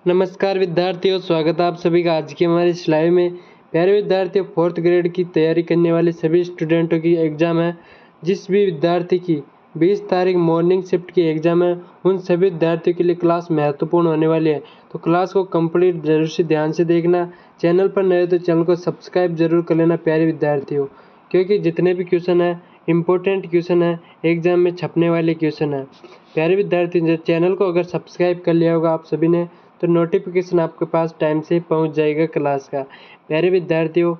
नमस्कार विद्यार्थियों, स्वागत है आप सभी का आज की हमारी इस लाइव में। प्यारे विद्यार्थियों, 4th ग्रेड की तैयारी करने वाले सभी स्टूडेंटों की एग्ज़ाम है। जिस भी विद्यार्थी की 20 तारीख मॉर्निंग शिफ्ट की एग्ज़ाम है, उन सभी विद्यार्थियों के लिए क्लास महत्वपूर्ण होने वाली है। तो क्लास को कंप्लीट जरूर से ध्यान से देखना। चैनल पर नए हो तो चैनल को सब्सक्राइब जरूर कर लेना प्यारे विद्यार्थियों, क्योंकि जितने भी क्वेश्चन है इम्पोर्टेंट क्वेश्चन है, एग्ज़ाम में छपने वाले क्वेश्चन है। प्यारे विद्यार्थी, चैनल को अगर सब्सक्राइब कर लिया होगा आप सभी ने, तो नोटिफिकेशन आपके पास टाइम से पहुंच जाएगा क्लास का। प्यारे विद्यार्थियों,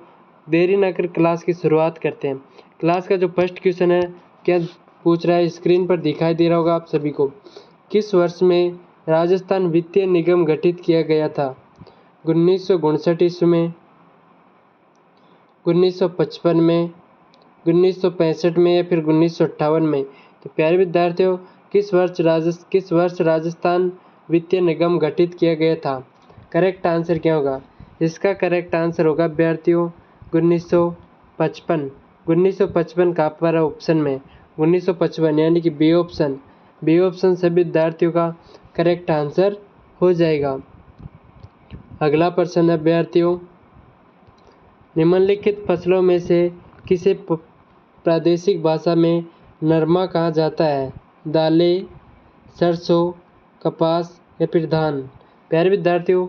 देरी ना कर क्लास की शुरुआत करते हैं। क्लास का जो फर्स्ट क्वेश्चन है, क्या पूछ रहा है, स्क्रीन पर दिखाई दे रहा होगा आप सभी को। किस वर्ष में राजस्थान वित्तीय निगम गठित किया गया था? 1959 ईस्वी में, 1955 में, 1965 में या फिर 1958 में? तो प्यारे विद्यार्थियों, किस वर्ष राजस्थान वित्तीय निगम गठित किया गया था? करेक्ट आंसर क्या होगा? इसका करेक्ट आंसर होगा विद्यार्थियों 1955। 1955 का पर ऑप्शन में 1955 यानी कि बी ऑप्शन। बी ऑप्शन सभी विद्यार्थियों का करेक्ट आंसर हो जाएगा। अगला प्रश्न है विद्यार्थियों, निम्नलिखित फसलों में से किसे प्रादेशिक भाषा में नरमा कहा जाता है? दालें, सरसों, कपास या फिर धान? प्यारे विद्यार्थियों,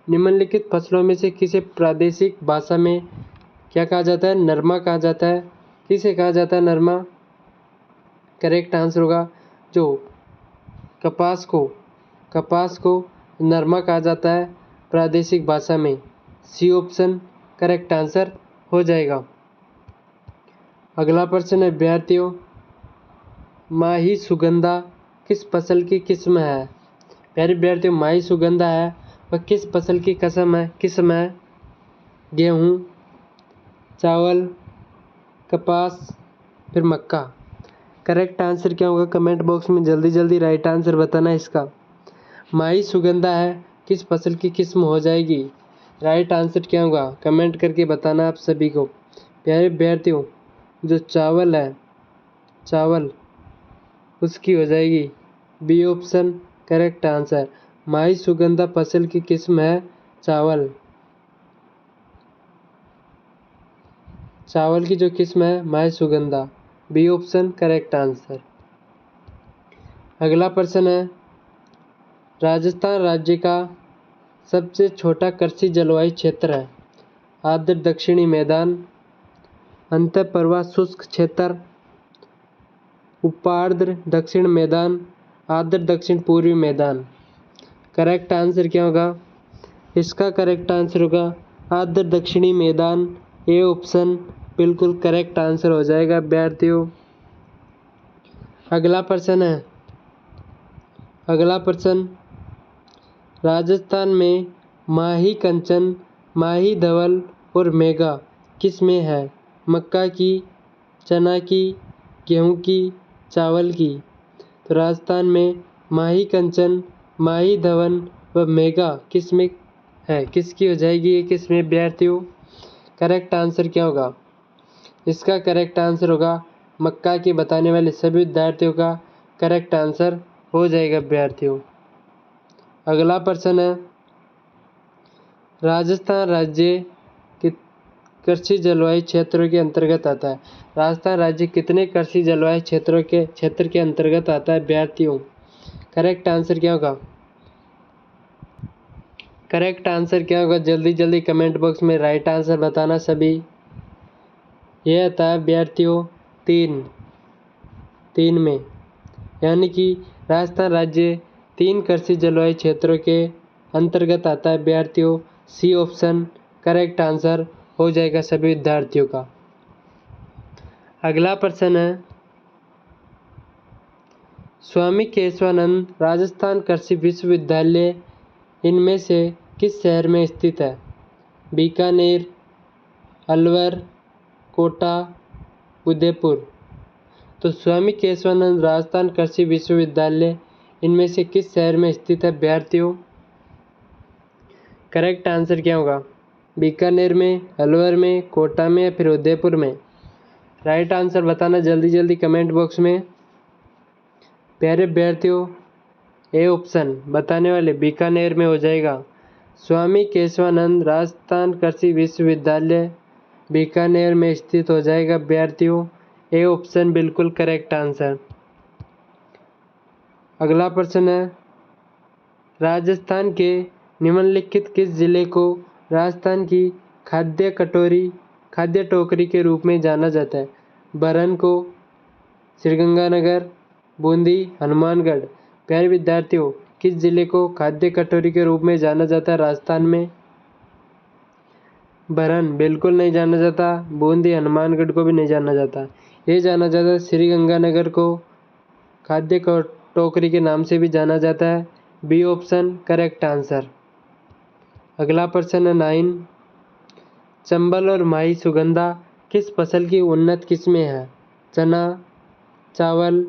निम्नलिखित फसलों में से किसे प्रादेशिक भाषा में क्या कहा जाता है? नरमा कहा जाता है। किसे कहा जाता है नरमा? करेक्ट आंसर होगा जो कपास को नरमा कहा जाता है प्रादेशिक भाषा में। सी ऑप्शन करेक्ट आंसर हो जाएगा। अगला प्रश्न है विद्यार्थियों, माही सुगंधा किस फसल की किस्म है? प्यारे विद्यार्थियों, माही सुगंधा है वह किस फसल की किस्म है? गेहूँ, चावल, कपास फिर मक्का? करेक्ट आंसर क्या होगा? कमेंट बॉक्स में जल्दी जल्दी राइट आंसर बताना इसका। माही सुगंधा है किस फसल की किस्म हो जाएगी? राइट आंसर क्या होगा? कमेंट करके बताना आप सभी को। प्यारे विद्यार्थियों, जो चावल है, चावल उसकी हो जाएगी बी ऑप्शन करेक्ट आंसर। माही सुगंधा फसल की किस्म है चावल। चावल की जो किस्म है Mahi Sugandha, B option correct answer. अगला प्रश्न है, राजस्थान राज्य का सबसे छोटा कृषि जलवायु क्षेत्र है? आर्द्र दक्षिणी मैदान, अंतःप्रवाह शुष्क क्षेत्र, उपार्द्र दक्षिण मैदान, आर्द्र दक्षिण पूर्वी मैदान? करेक्ट आंसर क्या होगा? इसका करेक्ट आंसर होगा आर्द्र दक्षिणी मैदान। ए ऑप्शन बिल्कुल करेक्ट आंसर हो जाएगा विद्यार्थियों। अगला प्रश्न, राजस्थान में माही कंचन, माही धवल और मेघा किस में है? मक्का की, चना की, गेहूं की, चावल की? तो राजस्थान में माही कंचन, माही धवन व मेघा किस में है? किसकी हो जाएगी ये किस में विद्यार्थियों? करेक्ट आंसर क्या होगा? इसका करेक्ट आंसर होगा मक्का की। बताने वाले सभी विद्यार्थियों का करेक्ट आंसर हो जाएगा विद्यार्थियों। अगला प्रश्न है, राजस्थान राज्य कृषि जलवायु क्षेत्रों के अंतर्गत आता है? राजस्थान राज्य कितने कृषि जलवायु क्षेत्र के अंतर्गत आता है विद्यार्थियों? करेक्ट आंसर क्या होगा? करेक्ट आंसर क्या होगा? जल्दी जल्दी कमेंट बॉक्स में राइट आंसर बताना सभी। यह आता है विद्यार्थियों 3 में, यानी कि राजस्थान राज्य 3 कृषि जलवायु क्षेत्रों के अंतर्गत आता है विद्यार्थियों। सी ऑप्शन करेक्ट आंसर हो जाएगा सभी विद्यार्थियों का। अगला प्रश्न है, स्वामी केशवानंद राजस्थान कृषि विश्वविद्यालय इनमें से किस शहर में स्थित है? बीकानेर, अलवर, कोटा, उदयपुर? तो स्वामी केशवानंद राजस्थान कृषि विश्वविद्यालय इनमें से किस शहर में स्थित है विद्यार्थियों? करेक्ट आंसर क्या होगा? बीकानेर में, अलवर में, कोटा में या फिर उदयपुर में? राइट आंसर बताना जल्दी जल्दी कमेंट बॉक्स में। प्यारे विद्यार्थियों, ए ऑप्शन बताने वाले बीकानेर में हो जाएगा। स्वामी केशवानंद राजस्थान कृषि विश्वविद्यालय बीकानेर में स्थित हो जाएगा विद्यार्थियों। ए ऑप्शन बिल्कुल करेक्ट आंसर। अगला प्रश्न है, राजस्थान के निम्नलिखित किस जिले को राजस्थान की खाद्य टोकरी के रूप में जाना जाता है? बरन को, श्रीगंगानगर, बूंदी, हनुमानगढ़। प्यारे विद्यार्थियों, किस जिले को खाद्य कटोरी के रूप में जाना जाता है राजस्थान में? बरन बिल्कुल नहीं जाना जाता, बूंदी, हनुमानगढ़ को भी नहीं जाना जाता। ये जाना जाता है श्रीगंगानगर को खाद्य टोकरी के नाम से भी जाना जाता है। B option correct answer. अगला प्रश्न है 9, चंबल और माही सुगंधा किस फसल की उन्नत किस्में हैं? चना, चावल,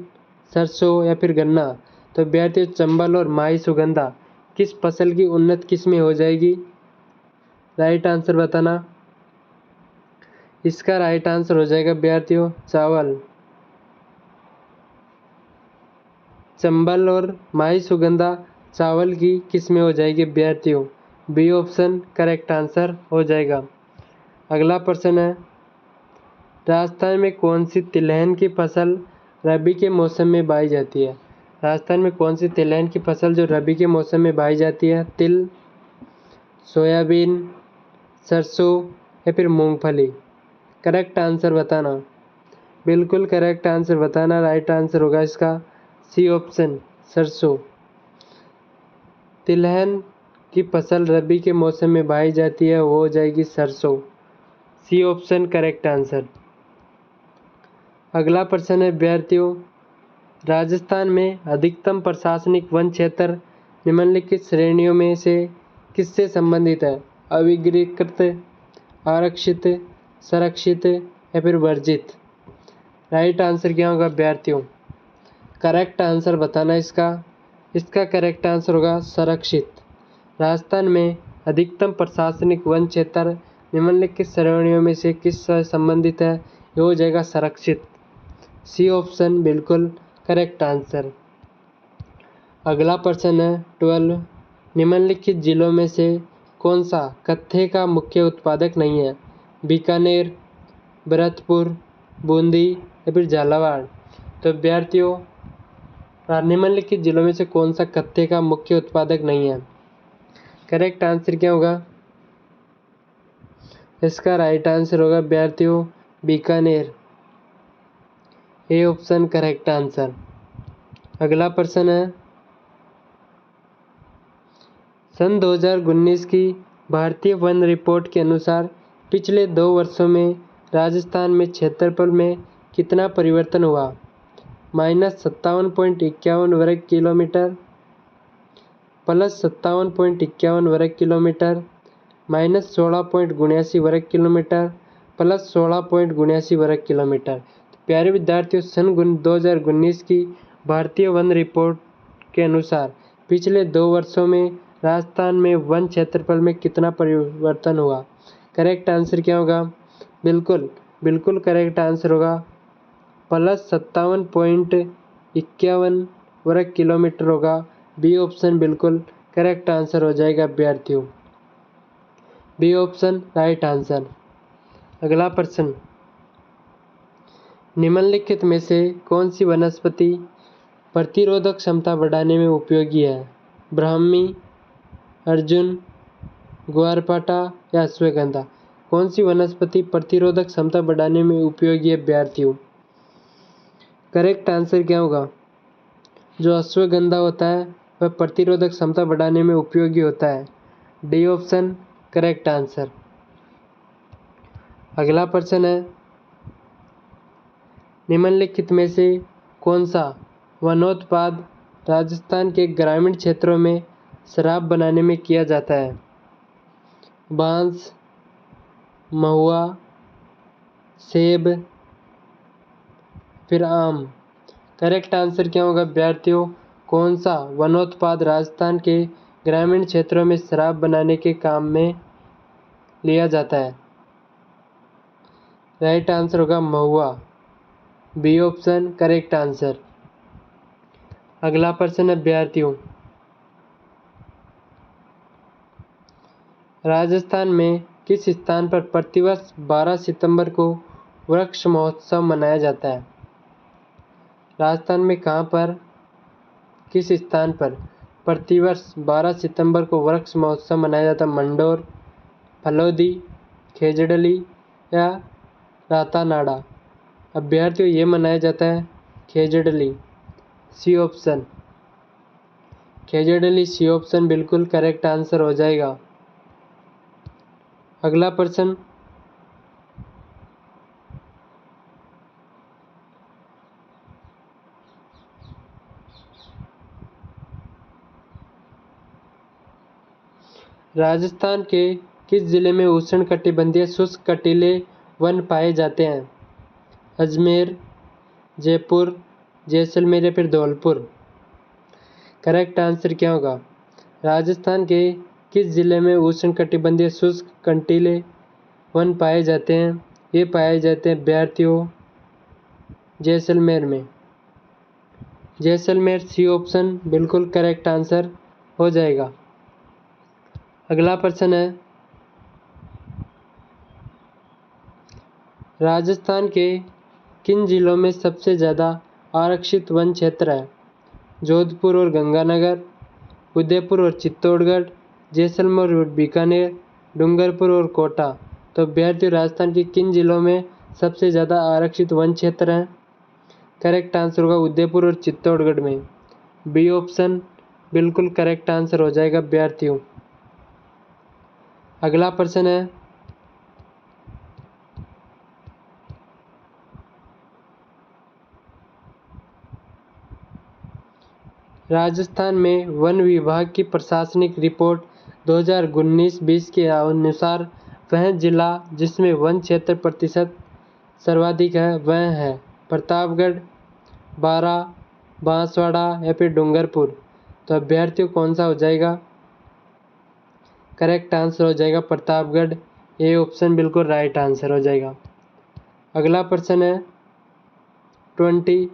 सरसों या फिर गन्ना। तो विद्यार्थियों, चंबल और माही सुगंधा किस फसल की उन्नत किस्में हो जाएगी? राइट आंसर बताना। इसका राइट आंसर हो जाएगा विद्यार्थियों चावल। चंबल और माही सुगंधा चावल की किस्में हो जाएगी विद्यार्थियों। बी ऑप्शन करेक्ट आंसर हो जाएगा। अगला प्रश्न है, राजस्थान में कौन सी तिलहन की फसल रबी के मौसम में बोई जाती है? राजस्थान में कौन सी तिलहन की फसल जो रबी के मौसम में बोई जाती है? तिल, सोयाबीन, सरसों या फिर मूंगफली। करेक्ट आंसर बताना। बिल्कुल करेक्ट आंसर बताना। राइट आंसर होगा इसका सी ऑप्शन सरसों। तिलहन की फसल रबी के मौसम में बोई जाती है, वो हो जाएगी सरसों। C option correct answer. अगला प्रश्न है विद्यार्थियों, राजस्थान में अधिकतम प्रशासनिक वन क्षेत्र निम्नलिखित श्रेणियों में से किससे संबंधित है? अविगीकृत, आरक्षित, संरक्षित या फिर वर्जित। राइट आंसर क्या होगा विद्यार्थियों? करेक्ट आंसर बताना इसका करेक्ट आंसर होगा संरक्षित। राजस्थान में अधिकतम प्रशासनिक वन क्षेत्र निम्नलिखित श्रेणियों में से किससे संबंधित है? ये हो जाएगा संरक्षित। सी ऑप्शन बिल्कुल करेक्ट आंसर। अगला प्रश्न है 12, निम्नलिखित जिलों में से कौन सा कत्थे का मुख्य उत्पादक नहीं है? बीकानेर, भरतपुर, बूंदी या फिर झालावाड़। तो विद्यार्थियों, निम्नलिखित जिलों में से कौन सा कत्थे का मुख्य उत्पादक नहीं है? करेक्ट आंसर क्या होगा? इसका राइट आंसर होगा विद्यार्थियों Bikaner. A option correct answer. अगला प्रश्न है, सन 2019 की भारतीय वन रिपोर्ट के अनुसार पिछले 2 वर्षों में राजस्थान में क्षेत्रफल में कितना परिवर्तन हुआ? -57.51 वर्ग किलोमीटर, +57.51 वर्ग किलोमीटर, -16.79 वर्ग किलोमीटर, +16.79 वर्ग किलोमीटर। प्यारे विद्यार्थियों, सन 2019 की भारतीय वन रिपोर्ट के अनुसार पिछले 2 वर्षों में राजस्थान में वन क्षेत्रफल में कितना परिवर्तन हुआ? करेक्ट आंसर क्या होगा? बिल्कुल करेक्ट आंसर होगा +57.51 वर्ग किलोमीटर होगा। बी ऑप्शन बिल्कुल करेक्ट आंसर हो जाएगा विद्यार्थियों। B option right answer. अगला प्रश्न, निम्नलिखित में से कौन सी वनस्पति प्रतिरोधक क्षमता बढ़ाने में उपयोगी है? ब्राह्मी, अर्जुन, ग्वारपाठा या अश्वगंधा। कौन सी वनस्पति प्रतिरोधक क्षमता बढ़ाने में उपयोगी है विद्यार्थियों? करेक्ट आंसर क्या होगा? जो अश्वगंधा होता है वह प्रतिरोधक क्षमता बढ़ाने में उपयोगी होता है। D option correct answer. अगला प्रश्न है, निम्नलिखित में से कौन सा वनोत्पाद राजस्थान के ग्रामीण क्षेत्रों में शराब बनाने में किया जाता है? बांस, महुआ, सेब, फिर आम। करेक्ट आंसर क्या होगा विद्यार्थियों? कौन सा वनोत्पाद राजस्थान के ग्रामीण क्षेत्रों में शराब बनाने के काम में लिया जाता है? राइट आंसर होगा महुआ। B option correct answer. अगला प्रश्न है विद्यार्थियों, राजस्थान में किस स्थान पर प्रतिवर्ष 12 सितंबर को वृक्ष महोत्सव मनाया जाता है? राजस्थान में कहाँ पर, किस स्थान पर प्रतिवर्ष 12 सितंबर को वृक्ष महोत्सव मनाया जाता है? मंडोर, फलोदी, खेजड़ली या रातानाडा? अभ्यर्थियों, ये मनाया जाता है Khejarli, C option. Khejarli C option बिल्कुल करेक्ट आंसर हो जाएगा। अगला प्रश्न, राजस्थान के किस जिले में उष्णकटिबंधीय शुष्क कटीले वन पाए जाते हैं? अजमेर, जयपुर, जैसलमेर या फिर धौलपुर? करेक्ट आंसर क्या होगा? राजस्थान के किस जिले में उष्णकटिबंधीय शुष्क कंटीले वन पाए जाते हैं? ये पाए जाते हैं अभ्यर्थियों जैसलमेर में। जैसलमेर सी ऑप्शन बिल्कुल करेक्ट आंसर हो जाएगा। अगला प्रश्न है, राजस्थान के किन जिलों में सबसे ज़्यादा आरक्षित वन क्षेत्र है? जोधपुर और गंगानगर, उदयपुर और चित्तौड़गढ़, जैसलमेर और बीकानेर, डूंगरपुर और कोटा? तो अभ्यर्थियों, राजस्थान के किन जिलों में सबसे ज़्यादा आरक्षित वन क्षेत्र हैं? करेक्ट आंसर होगा उदयपुर और चित्तौड़गढ़ में, बी ऑप्शन बिल्कुल करेक्ट आंसर हो जाएगा अभ्यर्थियों। अगला प्रश्न है, राजस्थान में वन विभाग की प्रशासनिक रिपोर्ट 2019-20 के अनुसार वह जिला जिसमें वन क्षेत्र प्रतिशत सर्वाधिक है वह है प्रतापगढ़, बारा, बांसवाड़ा या फिर डूंगरपुर? तो अभ्यर्थियों, कौन सा हो जाएगा? करेक्ट आंसर हो जाएगा प्रतापगढ़, ए ऑप्शन बिल्कुल राइट आंसर हो जाएगा। अगला प्रश्न है 20,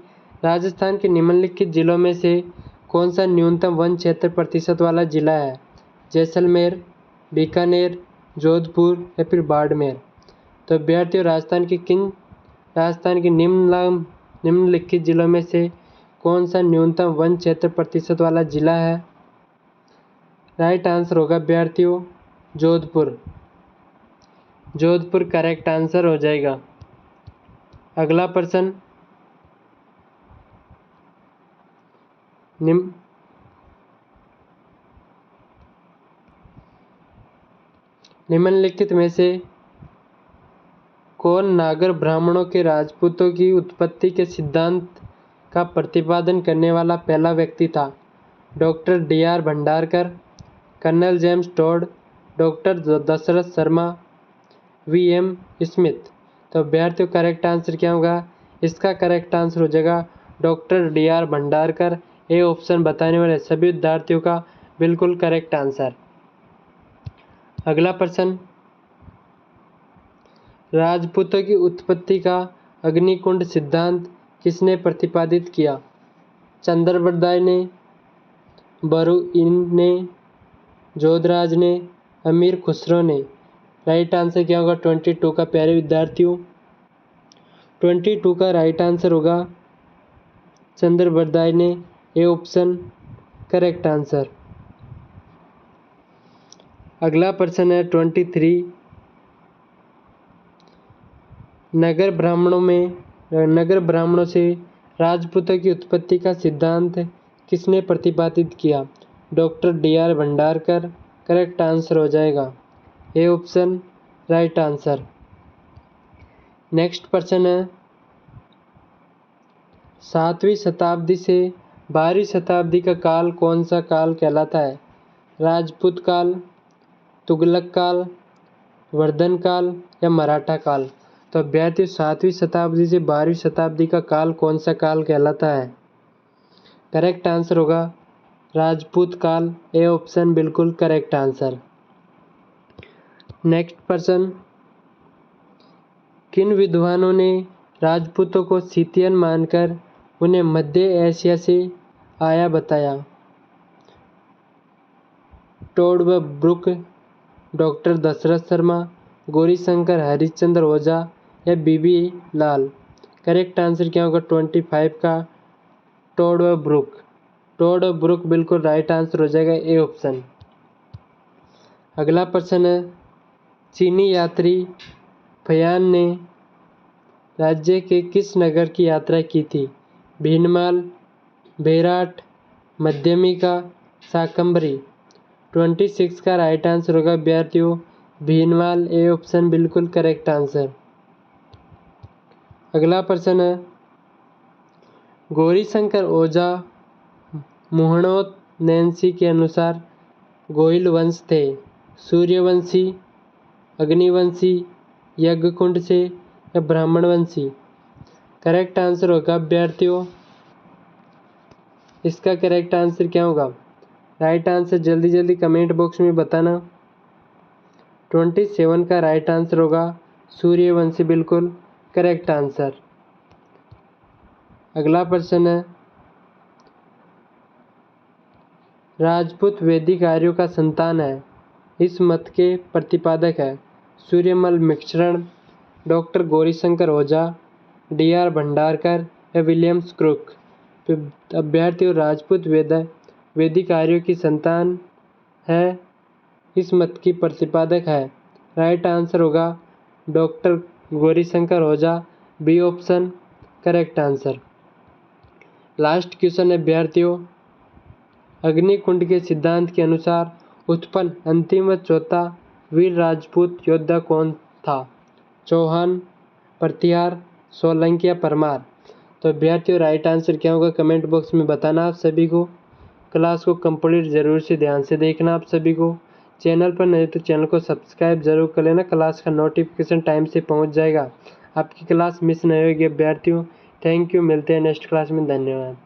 राजस्थान के निम्नलिखित जिलों में से कौन सा न्यूनतम वन क्षेत्र प्रतिशत वाला जिला है? जैसलमेर, बीकानेर, जोधपुर या फिर बाड़मेर? तो अभ्यर्थियों, राजस्थान के निम्नलिखित जिलों में से कौन सा न्यूनतम वन क्षेत्र प्रतिशत वाला जिला है? राइट आंसर होगा अभ्यर्थियों जोधपुर। जोधपुर करेक्ट आंसर हो जाएगा। अगला प्रश्न, निम्नलिखित में से कौन नागर ब्राह्मणों के राजपूतों की उत्पत्ति के सिद्धांत का प्रतिपादन करने वाला पहला व्यक्ति था? Doctor D R. Bhandarkar, colonel James Tod, doctor Dashrath Sharma, V M. Smith? तो अभ्यर्थियों, करेक्ट आंसर क्या होगा? इसका करेक्ट आंसर हो जाएगा doctor D R. Bhandarkar, A option बताने वाले सभी विद्यार्थियों का बिल्कुल करेक्ट आंसर। अगला प्रश्न, राजपूतों की उत्पत्ति का अग्निकुंड सिद्धांत किसने प्रतिपादित किया? चंद्रबरदाई ने, बरुइन ने, जोधराज ने, अमीर खुसरो ने? राइट आंसर क्या होगा 22 का प्यारे विद्यार्थियों? 22 का राइट आंसर होगा चंद्रबरदाई ने, ए ऑप्शन करेक्ट आंसर। अगला प्रश्न है 23, नगर ब्राह्मणों से राजपूतों की उत्पत्ति का सिद्धांत किसने प्रतिपादित किया? Doctor D R. Bhandarkar, correct answer हो जाएगा A option right answer. Next प्रश्न है 7वीं शताब्दी से 12वीं शताब्दी का काल कौन सा काल कहलाता है? राजपूत काल, तुगलक काल, वर्धन काल या मराठा काल? तो अभ्यर्थियों, 7वीं शताब्दी से 12वीं शताब्दी का काल कौन सा काल कहलाता है? करेक्ट आंसर होगा राजपूत काल, ए ऑप्शन बिल्कुल करेक्ट आंसर। नेक्स्ट प्रश्न, किन विद्वानों ने राजपूतों को सीतियन मानकर उन्हें मध्य एशिया से आया बताया? टोड व ब्रुक, डॉक्टर दशरथ शर्मा, गौरीशंकर हरिश्चंद्र ओझा या बीबी लाल। करेक्ट आंसर क्या होगा 25 का टॉड व ब्रुक। टॉड व ब्रुक बिल्कुल राइट आंसर हो जाएगा, ए ऑप्शन। अगला प्रश्न है, चीनी यात्री फयान ने राज्य के किस नगर की यात्रा की थी? भीनमाल, बेराट, मध्यमिका, शाकंभरी। 26 का राइट आंसर होगा विद्यार्थियों भीनमाल, ए ऑप्शन बिल्कुल करेक्ट आंसर। अगला प्रश्न है, गौरीशंकर ओझा मोहनोत नैन्सी के अनुसार गोहिल वंश थे? सूर्यवंशी, अग्निवंशी, यज्ञकुंड से या ब्राह्मणवंशी। करेक्ट आंसर होगा विद्यार्थियों, इसका करेक्ट आंसर क्या होगा? राइट आंसर जल्दी जल्दी कमेंट बॉक्स में बताना। 27 का राइट आंसर होगा सूर्यवंशी, बिल्कुल करेक्ट आंसर। अगला प्रश्न है, राजपूत वैदिक आर्यों का संतान है, इस मत के प्रतिपादक है? सूर्यमल मिश्रण, डॉक्टर गौरीशंकर ओझा, डी.आर. भंडारकर या विलियम्स क्रुक। अभ्यर्थियों राजपूत वैदिक आर्यों की संतान है, इस मत की प्रतिपादक है? राइट आंसर होगा doctor Gaurishankar Ojha, B option correct answer. Last question है विद्यार्थियों, अग्निकुंड के सिद्धांत के अनुसार उत्पन्न अंतिम व चौथा वीर राजपूत योद्धा कौन था? चौहान, प्रतिहार, सोलंकी या परमार। तो विद्यार्थियों राइट आंसर क्या होगा कमेंट बॉक्स में बताना। आप सभी को क्लास को कंप्लीट जरूर से ध्यान से देखना। आप सभी को चैनल पर नए तो चैनल को सब्सक्राइब जरूर कर लेना, क्लास का नोटिफिकेशन टाइम से पहुंच जाएगा, आपकी क्लास मिस नहीं होगी विद्यार्थियों। थैंक यू, मिलते हैं नेक्स्ट क्लास में, धन्यवाद।